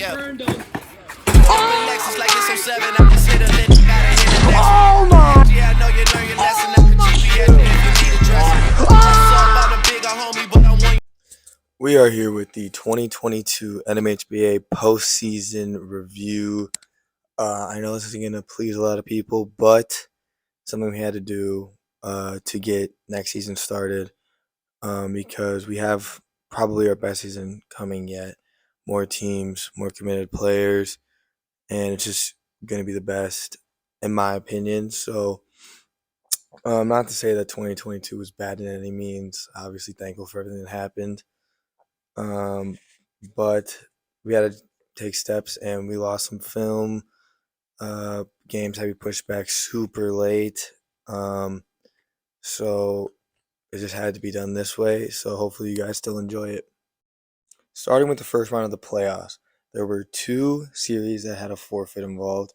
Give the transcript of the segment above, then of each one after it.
Yeah. Lexus like it's 07. I just hit a lit, gotta hit a next. Oh my! Yeah, I know you learn your lesson. Up a GPS if you need a dressing. I'm about a bigger homie, but I want. We are here with the 2022 NMHBA postseason review. I know this isn't going to please a lot of people, but something we had to do to get next season started because we have probably our best season coming yet. More teams, more committed players, and it's just going to be the best, in my opinion. So, not to say that 2022 was bad in any means. Obviously, thankful for everything that happened. Um, but we had to take steps and we lost some film. Games had to be pushed back super late. So it just had to be done this way. So hopefully you guys still enjoy it. Starting with the first round of the playoffs, there were two series that had a forfeit involved.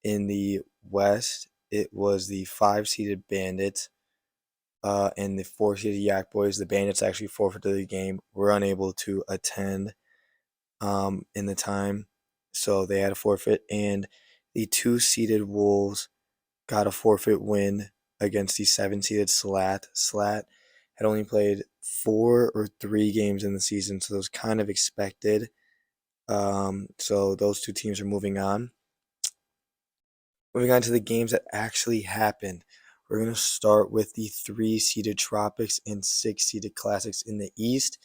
In the West, it was the 5-seeded Bandits and the 4-seeded Yak Boys. The Bandits actually forfeited the game, were unable to attend in the time, so they had a forfeit. And the 2-seeded Wolves got a forfeit win against the 7-seeded Slat. Slat had only played 4 or 3 games in the season, so it was kind of expected. So those two teams are moving on. Moving on to the games that actually happened. We're going to start with the 3-seeded Tropics and 6-seeded Classics in the East.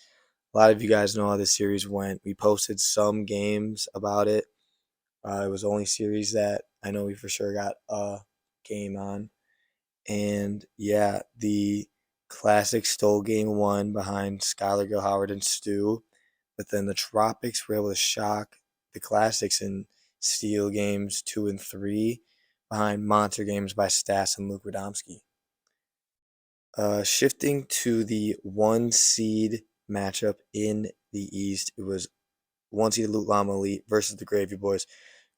A lot of you guys know how this series went. We posted some games about it. It was the only series that I know we for sure got a game on. And yeah, the Classics stole game 1 behind Skylar Gill Howard and Stu. But then the Tropics were able to shock the Classics and steal games 2 and 3 behind monster games by Stas and Luke Radomski. Shifting to the 1-seed matchup in the East, it was 1-seed Loot Llama Elite versus the Gravy Boys.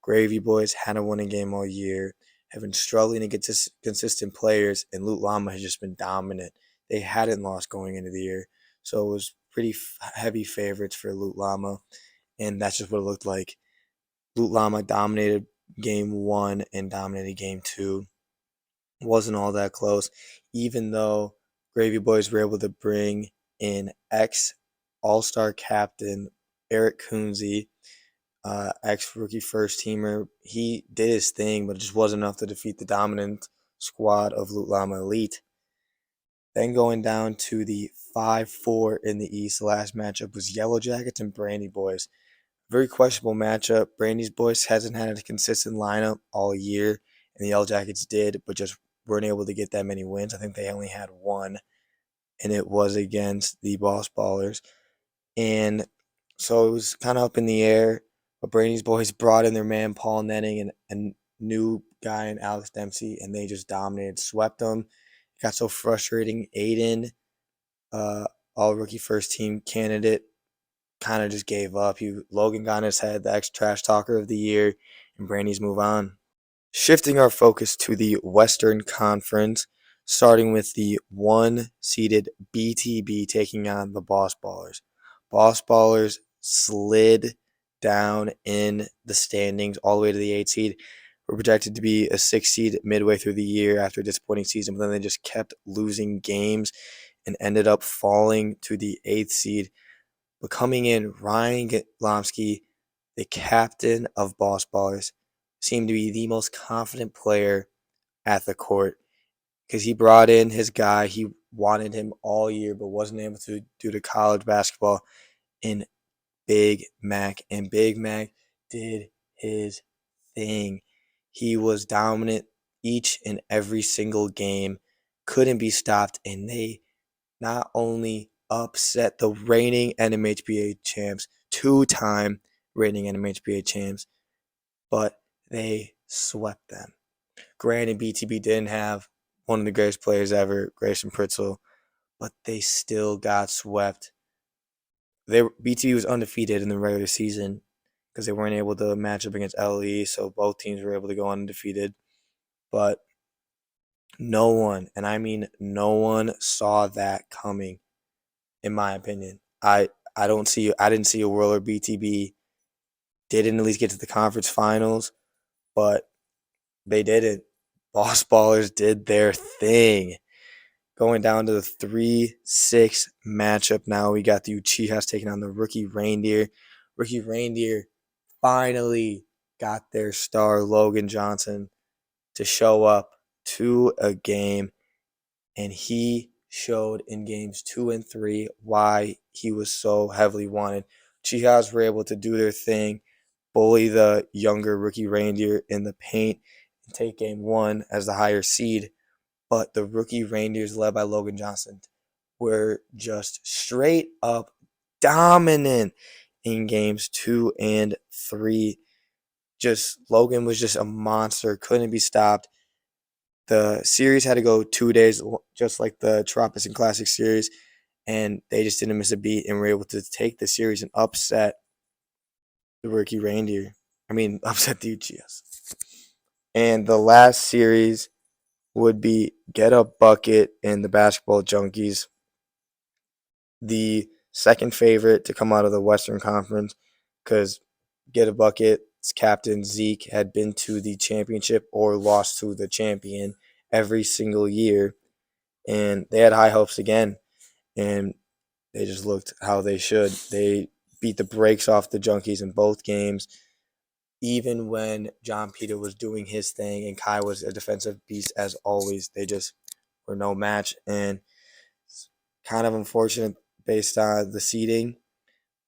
Gravy Boys hadn't won a game all year, have been struggling to get consistent players, and Loot Llama has just been dominant. They hadn't lost going into the year, so it was pretty heavy favorites for Loot Llama, and that's just what it looked like. Loot Llama dominated game 1 and dominated game 2. Wasn't all that close, even though Gravy Boys were able to bring in ex All-Star captain Eric Kunze, ex-rookie first-teamer. He did his thing, but it just wasn't enough to defeat the dominant squad of Loot Llama Elite. Then going down to the 5-4 in the East, the last matchup was Yellow Jackets and Brandy Boys. Very questionable matchup. Brandy's Boys hasn't had a consistent lineup all year, and the Yellow Jackets did, but just weren't able to get that many wins. I think they only had one, and it was against the Boss Ballers. And so it was kind of up in the air, but Brandy's Boys brought in their man Paul Nenning and a new guy in Alex Dempsey, and they just dominated, swept them. It got so frustrating. Aiden, all-rookie first-team candidate, kind of just gave up. Logan got in his head, the ex-trash talker of the year, and Brandy's move on. Shifting our focus to the Western Conference, starting with the 1-seeded BTB taking on the Boss Ballers. Boss Ballers slid down in the standings all the way to the 8th seed. Were projected to be a 6th seed midway through the year after a disappointing season, but then they just kept losing games and ended up falling to the 8th seed. But coming in, Ryan Glomsky, the captain of Boss Ballers, seemed to be the most confident player at the court because he brought in his guy. He wanted him all year but wasn't able to due to college basketball in Big Mac. And Big Mac did his thing. He was dominant each and every single game, couldn't be stopped, and they not only upset the reigning NMHBA champs, 2-time reigning NMHBA champs, but they swept them. Granted, BTB didn't have one of the greatest players ever, Grayson Pritzel, but they still got swept. BTB was undefeated in the regular season because they weren't able to match up against LE, so both teams were able to go undefeated. But no one, and I mean no one, saw that coming, in my opinion. I didn't see a world where BTB didn't at least get to the conference finals, but they didn't. Boss Ballers did their thing. Going down to the 3-6 matchup now, we got the Uchihas taking on the Rookie Reindeer. Rookie Reindeer finally got their star, Logan Johnson, to show up to a game, and he showed in games 2 and 3 why he was so heavily wanted. Uchihas were able to do their thing, bully the younger Rookie Reindeer in the paint, and take game 1 as the higher seed. But the Rookie Reindeers, led by Logan Johnson, were just straight up dominant in games 2 and 3. Just Logan was just a monster, couldn't be stopped. The series had to go 2 days, just like the Tropics and Classic series, and they just didn't miss a beat and were able to take the series and upset the Rookie Reindeer. Upset the Uchihas. And the last series would be Get a Bucket and the Basketball Junkies, the second favorite to come out of the Western Conference, because Get a Bucket's captain Zeke had been to the championship or lost to the champion every single year, and they had high hopes again, and they just looked how they should. They beat the brakes off the Junkies in both games, even when John Peter was doing his thing and Kai was a defensive beast as always. They just were no match, and it's kind of unfortunate based on the seeding.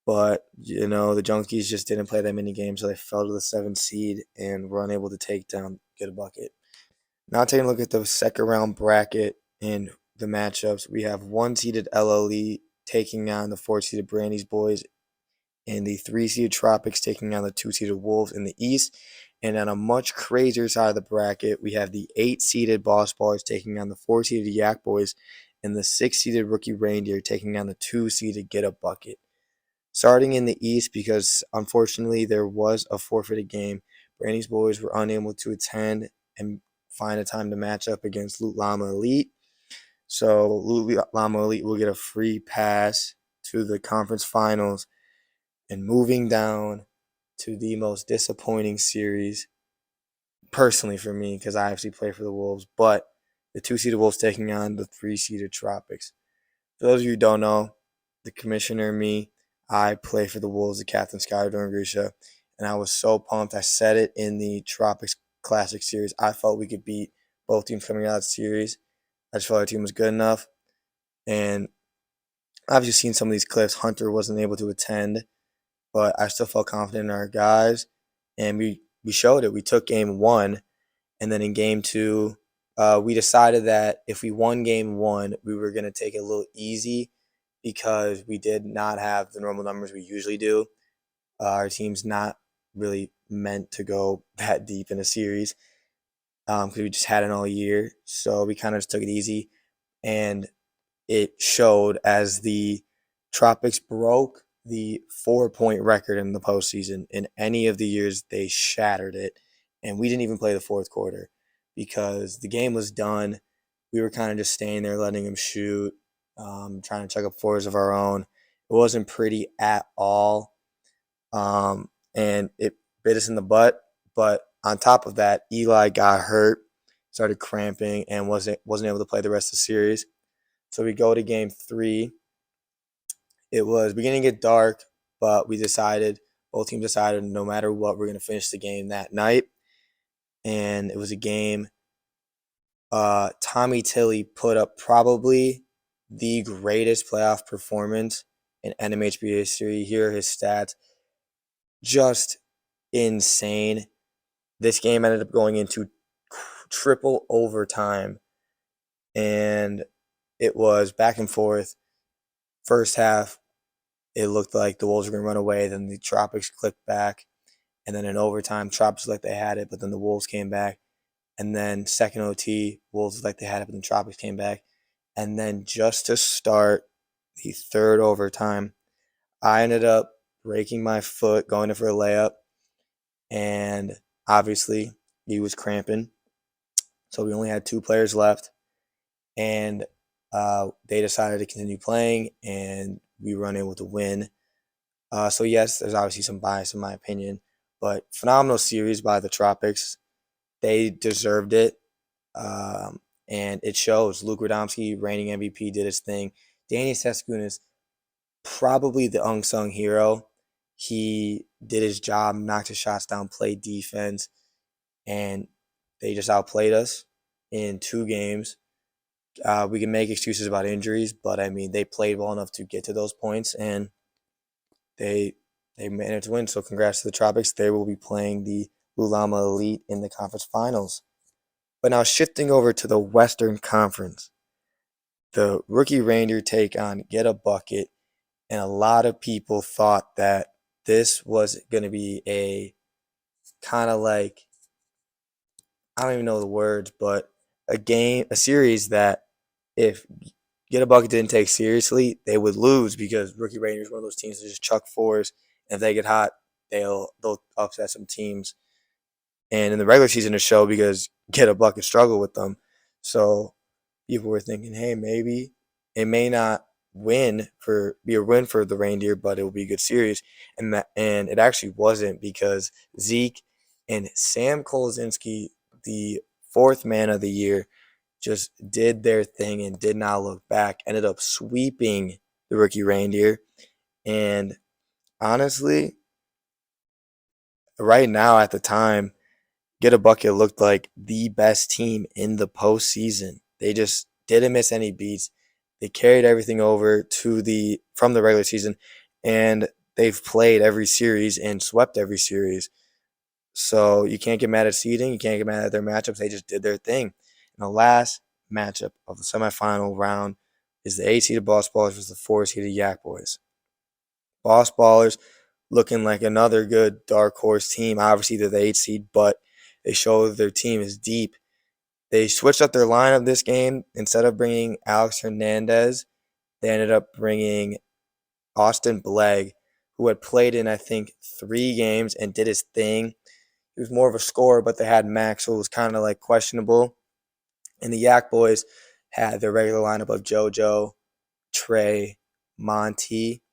But, the Junkies just didn't play that many games, so they fell to the 7th seed and were unable to take down Get a Bucket. Now taking a look at the second round bracket and the matchups, we have 1-seeded LLE taking on the 4-seeded Brandy's Boys, and the 3-seeded Tropics taking on the 2-seeded Wolves in the East. And on a much crazier side of the bracket, we have the 8-seeded Boss Ballers taking on the 4-seeded Yak Boys, and the 6-seeded Rookie Reindeer taking on the 2-seeded Get a Bucket. Starting in the East, because unfortunately there was a forfeited game, Brandy's Boys were unable to attend and find a time to match up against Loot Llama Elite. So Loot Llama Elite will get a free pass to the conference finals. And moving down to the most disappointing series, personally for me, because I actually play for the Wolves, but the 2-seeded Wolves taking on the 3-seeded Tropics. For those of you who don't know, the commissioner and me, I play for the Wolves, the captain, Skylar Dorngrisha, and I was so pumped. I said it in the Tropics Classic series. I felt we could beat both teams coming out of the series. I just felt our team was good enough. And I've just seen some of these clips. Hunter wasn't able to attend, but I still felt confident in our guys. And we showed it. We took game 1, and then in game 2, we decided that if we won game 1, we were going to take it a little easy because we did not have the normal numbers we usually do. Our team's not really meant to go that deep in a series because we just had it all year. So we kind of just took it easy, and it showed as the Tropics broke the 4-point record in the postseason. In any of the years, they shattered it, and we didn't even play the fourth quarter because the game was done. We were kind of just staying there, letting them shoot, trying to check up fours of our own. It wasn't pretty at all, and it bit us in the butt. But on top of that, Eli got hurt, started cramping, and wasn't able to play the rest of the series. So we go to game 3. It was beginning to get dark, but both teams decided no matter what, we're going to finish the game that night. And it was a game. Tommy Tilley put up probably the greatest playoff performance in NMHBA history. Here are his stats. Just insane. This game ended up going into triple overtime, and it was back and forth. First half, it looked like the Wolves were going to run away. Then the Tropics clicked back. And then in overtime, Tropics looked like they had it, but then the Wolves came back. And then second OT, Wolves looked like they had it, but then Tropics came back. And then just to start the third overtime, I ended up breaking my foot going in for a layup. And obviously, he was cramping. So we only had 2 players left. And they decided to continue playing, and we were unable to win. So yes, there's obviously some bias in my opinion, but phenomenal series by the Tropics. They deserved it, and it shows. Luke Radomski, reigning MVP, did his thing. Danny Sescunas, probably the unsung hero. He did his job, knocked his shots down, played defense, and they just outplayed us in 2 games. We can make excuses about injuries, but I mean, they played well enough to get to those points, and they managed to win. So congrats to the Tropics. They will be playing the Lulama Elite in the conference finals. But now shifting over to the Western Conference, the Rookie Reindeer take on Get a Bucket, and a lot of people thought that this was going to be a kind of like, I don't even know the words, but a series that if Get a Bucket didn't take seriously, they would lose because Rookie Rangers is one of those teams that just chuck fours. And if they get hot, they'll upset some teams. And in the regular season, to show because Get a Bucket struggled with them. So people were thinking, hey, maybe it may not be a win for the Reindeer, but it will be a good series. And it actually wasn't because Zeke and Sam Kolozinski, the fourth man of the year, just did their thing and did not look back. Ended up sweeping the Rookie Reindeer. And honestly, right now at the time, Get a Bucket looked like the best team in the postseason. They just didn't miss any beats. They carried everything over from the regular season, and they've played every series and swept every series. So you can't get mad at seeding. You can't get mad at their matchups. They just did their thing. And the last matchup of the semifinal round is the 8-seeded Boss Ballers versus the 4-seeded Yak Boys. Boss Ballers looking like another good dark horse team. Obviously, they're the 8 seed, but they show that their team is deep. They switched up their lineup this game. Instead of bringing Alex Hernandez, they ended up bringing Austin Blegg, who had played in, I think, 3 games and did his thing. He was more of a scorer, but they had Max, so it was kind of like questionable. And the Yak Boys had their regular lineup of JoJo, Trey, Monty,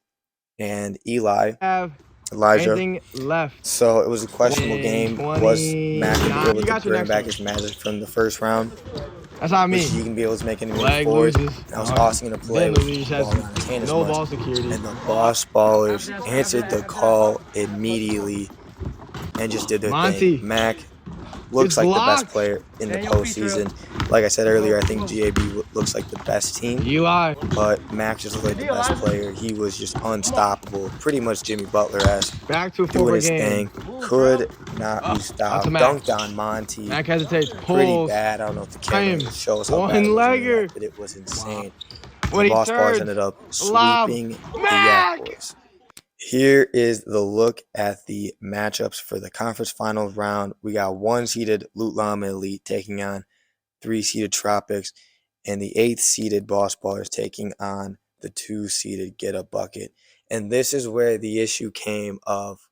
and Have Elijah. anything left So it was a questionable in game. Was Mac going to be 29? able You to got your bring next back one. his magic from the first round? That's not Was me. he going to be able to make any move Flag forward? loses. And was Austin going to play Then with Luis the has ball not in his hand as no much? ball security. And the Boss Ballers answered the call immediately and just did their thing. Monty. Mac It's looks like the best blocked. player in the postseason. Like I said earlier, I think GAB looks like the best team, Eli. but Mac just looked like the best player. He was just unstoppable, pretty much Jimmy Butler-esque, Back to a doing four his game. thing. Could not be Out to stopped. Mac. Dunked on Monty. Mac hesitates. Pretty Pulls. bad. I don't know if the Time. camera shows how bad it One was in real life, legger. but it was insane. And the When he Boss Ballers turns. ended up Lob. sweeping the Yak Mac. Boys. Here is the look at the matchups for the conference finals round. We got 1-seeded Loot Llama Elite taking on 3-seeded Tropics, and the 8th-seeded Boss Ballers taking on the 2-seeded Get a Bucket. And this is where the issue came of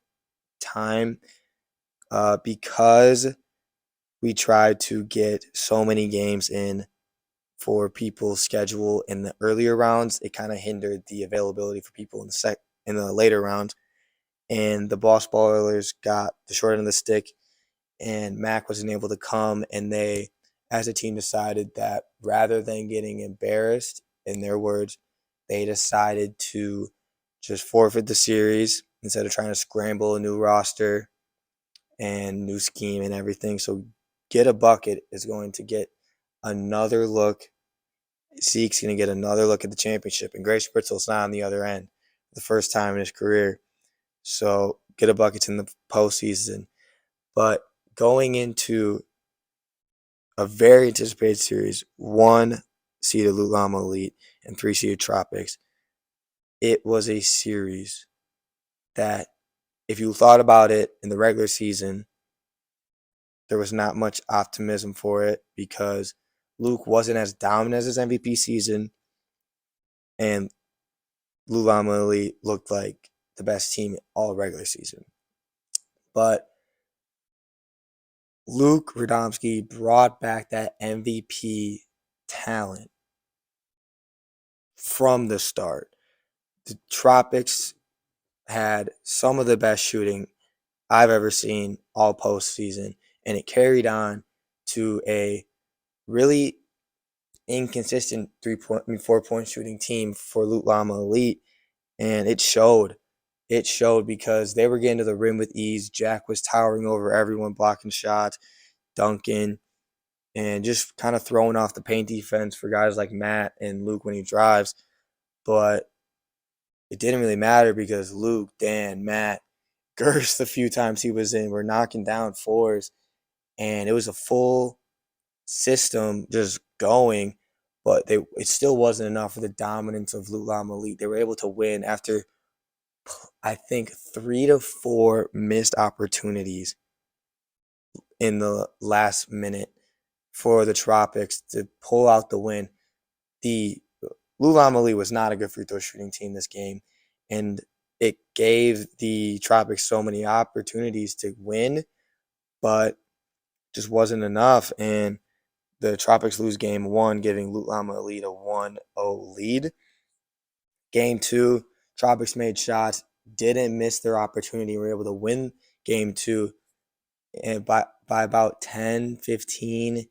time, because we tried to get so many games in for people's schedule in the earlier rounds. It kind of hindered the availability for people in the later rounds. And the Boss Ballers got the short end of the stick, and Mac wasn't able to come. And they, as a team, decided that rather than getting embarrassed, in their words, they decided to just forfeit the series instead of trying to scramble a new roster and new scheme and everything. So Get a Bucket is going to get another look. Zeke's going to get another look at the championship, and Grace Spritzel's not on the other end the first time in his career. So Get a Bucket's in the postseason. But going into a very anticipated series, 1-seeded Loot Llama Elite and 3-seeded Tropics, it was a series that, if you thought about it in the regular season, there was not much optimism for it because Luke wasn't as dominant as his MVP season, and Loot Llama Elite looked like the best team all regular season. But Luke Radomski brought back that MVP talent from the start. The Tropics had some of the best shooting I've ever seen all postseason, and it carried on to a really inconsistent 4-point shooting team for Loot Llama Elite, and it showed. It showed because they were getting to the rim with ease. Jack was towering over everyone, blocking shots, dunking, and just kind of throwing off the paint defense for guys like Matt and Luke when he drives. But it didn't really matter because Luke, Dan, Matt, Gerst, the few times he was in, were knocking down fours, and it was a full system just going, but it still wasn't enough for the dominance of Loot Llama Elite. They were able to win after, I think, 3 to 4 missed opportunities in the last minute for the Tropics to pull out the win. The Loot Llama Elite was not a good free throw shooting team this game, and it gave the Tropics so many opportunities to win, but just wasn't enough. And the Tropics lose game 1, giving Loot Llama Elite a 1-0 lead. Game 2, Tropics made shots, didn't miss their opportunity, were able to win game 2, and by about 10, 15,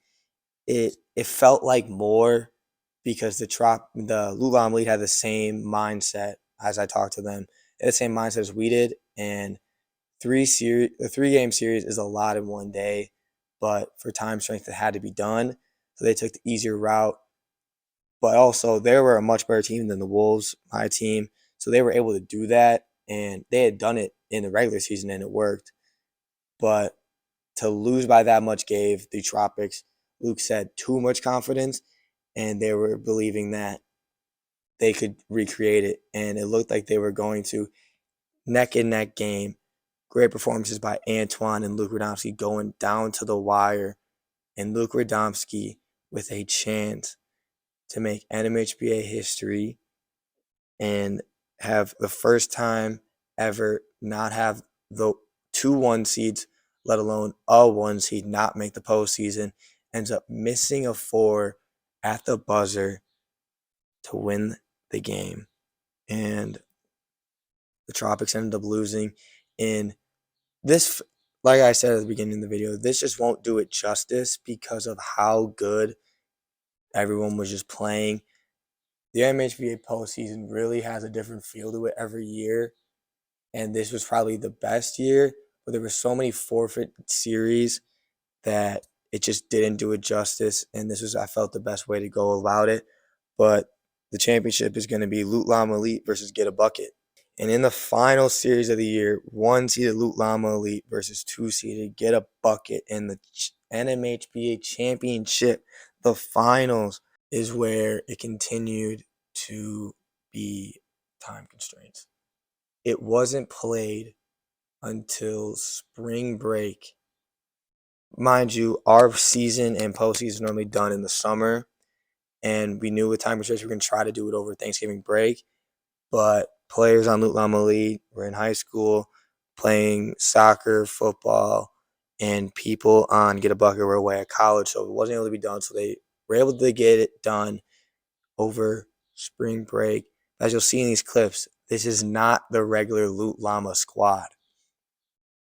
it felt like more because the Loot Llama Elite had the same mindset as I talked to them. They had the same mindset as we did, and a 3-game series is a lot in one day, but for time strength, it had to be done. So they took the easier route. But also, they were a much better team than the Wolves, my team. So they were able to do that, and they had done it in the regular season, and it worked. But to lose by that much gave the Tropics, Luke said, too much confidence, and they were believing that they could recreate it. And it looked like they were going to. Neck and neck game. Great performances by Antoine and Luke Radomski going down to the wire. And Luke Radomski with a chance to make NMHBA history and have the first time ever not have the 2 1 seeds, let alone a 1 seed, not make the postseason. Ends up missing a 4 at the buzzer to win the game. And the Tropics ended up losing in this. Like I said at the beginning of the video, this just won't do it justice because of how good everyone was just playing. The NMHBA postseason really has a different feel to it every year, and this was probably the best year, but there were so many forfeit series that it just didn't do it justice, and this was, I felt, the best way to go about it. But the championship is going to be Loot Llama Elite versus Get a Bucket. And in the final series of the year, 1-seeded Loot Llama Elite versus 2-seeded Get a Bucket in the NMHBA championship, the finals, is where it continued to be time constraints. It wasn't played until spring break. Mind you, our season and postseason is normally done in the summer, and we knew with time constraints we were going to try to do it over Thanksgiving break. But players on Loot Llama Elite were in high school playing soccer, football, and people on Get a Bucket were away at college, so it wasn't able to be done. So they were able to get it done over spring break. As you'll see in these clips, this is not the regular Loot Llama squad.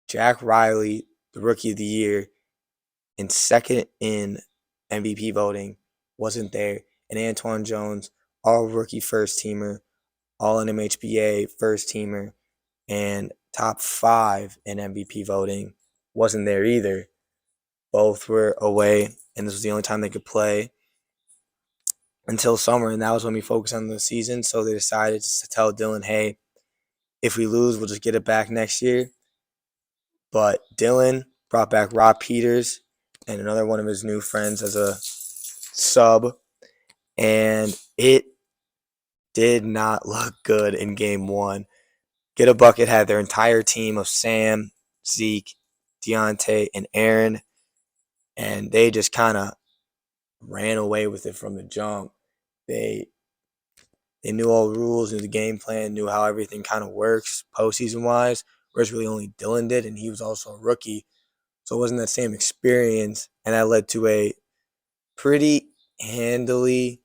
Jack Riley, the Rookie of the Year, and second in MVP voting, wasn't there. And Antoine Jones, all-rookie first-teamer, all-NMHBA first-teamer, and top 5 in MVP voting, wasn't there either. Both were away, and this was the only time they could play until summer, and that was when we focused on the season. So they decided to tell Dylan, hey, if we lose, we'll just get it back next year. But Dylan brought back Rob Peters and another one of his new friends as a sub, and it did not look good in game 1. Get a Bucket had their entire team of Sam, Zeke, Deontay, and Aaron, and they just kind of ran away with it from the jump. They knew all the rules, knew the game plan, knew how everything kind of works postseason-wise, whereas really only Dylan did, and he was also a rookie. So it wasn't that same experience, and that led to a pretty handily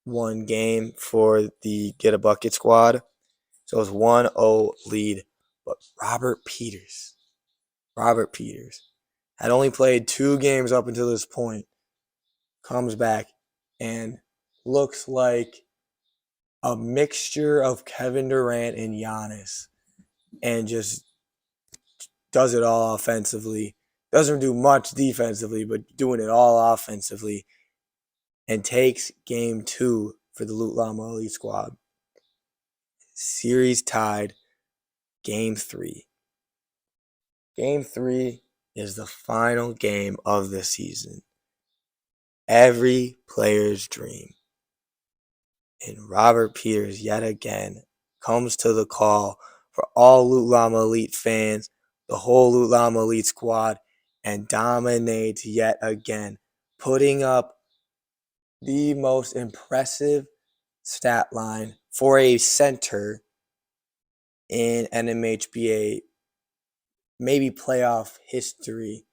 won game for the Get a Bucket squad. So it was 1-0 lead But Robert Peters had only played 2 games up until this point, comes back and looks like a mixture of Kevin Durant and Giannis, and just does it all offensively. Doesn't do much defensively, but doing it all offensively, and takes game 2 for the Loot Llama Elite squad. Series tied, game 3. Game 3 is the final game of the season. Every player's dream. And Robert Peters, yet again, comes to the call for all Loot Llama Elite fans, the whole Loot Llama Elite squad, and dominates yet again, putting up the most impressive stat line for a center in NMHBA, maybe playoff history,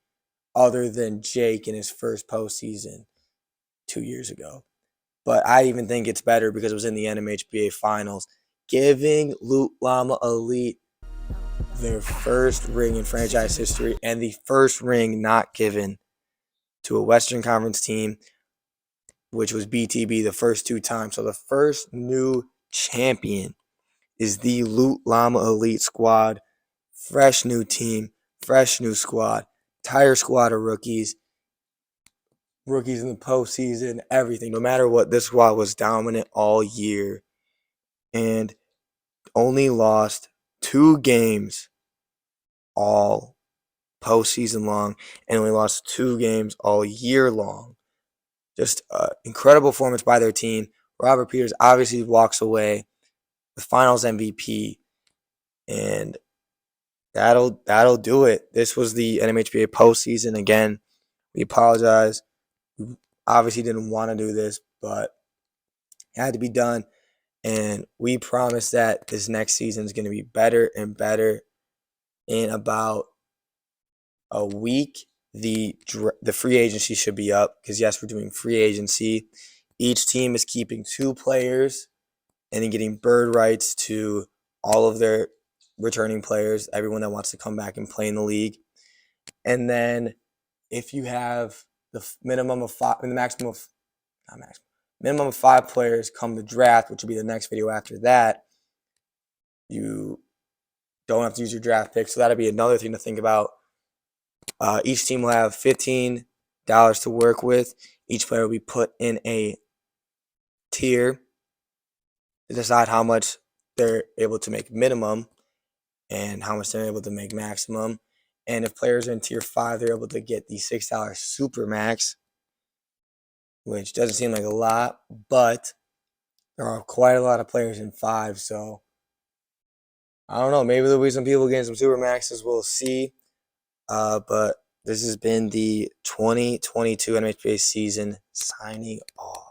other than Jake in his first postseason 2 years ago. But I even think it's better because it was in the NMHBA finals, giving Loot Llama Elite their first ring in franchise history and the first ring not given to a Western Conference team, which was BTB the first 2 times. So the first new champion is the Loot Llama Elite squad. Fresh new team, fresh new squad, entire squad of rookies in the postseason, everything. No matter what, this squad was dominant all year and only lost 2 games all postseason long, and only lost 2 games all year long. Just incredible performance by their team. Robert Peters obviously walks away with Finals MVP, and that'll do it. This was the NMHBA postseason. Again, we apologize. We obviously didn't want to do this, but it had to be done. And we promise that this next season is going to be better and better. In about a week, the free agency should be up because, yes, we're doing free agency. Each team is keeping 2 players and then getting bird rights to all of their returning players, everyone that wants to come back and play in the league. And then if you have the minimum of 5, the maximum of, not maximum, minimum of 5 players come the draft, which will be the next video after that, you don't have to use your draft pick. So that'll be another thing to think about. Each team will have $15 to work with. Each player will be put in a tier to decide how much they're able to make minimum and how much they're able to make maximum. And if players are in tier 5, they're able to get the $6 super max, which doesn't seem like a lot, but there are quite a lot of players in 5. So I don't know. Maybe there'll be some people getting some super maxes. We'll see. But this has been the 2022 NMHBA season, signing off.